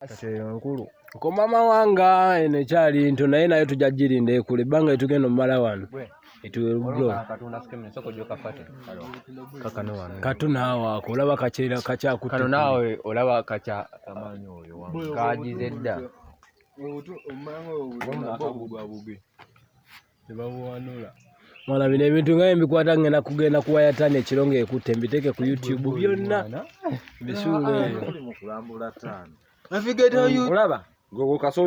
Kati nkulu. Ko mama wanga ene kyali nto naye nayo tujagirinde ekule banga etugenda mumala wano. Etulo. Katunda skimini soko joka fate. Kaka no wano. Katuna hawa ko olaba kachera kacha kuti. Kano nawe olaba kacha amanyo oyo wangu. Kajizedda. Mwana bine ebintu nga mbikwata ngena kugenda kuwayatane ekirongo ekutte mbiteke ku YouTube byonna. Bisule. Navigate you. Olaba. Go kaso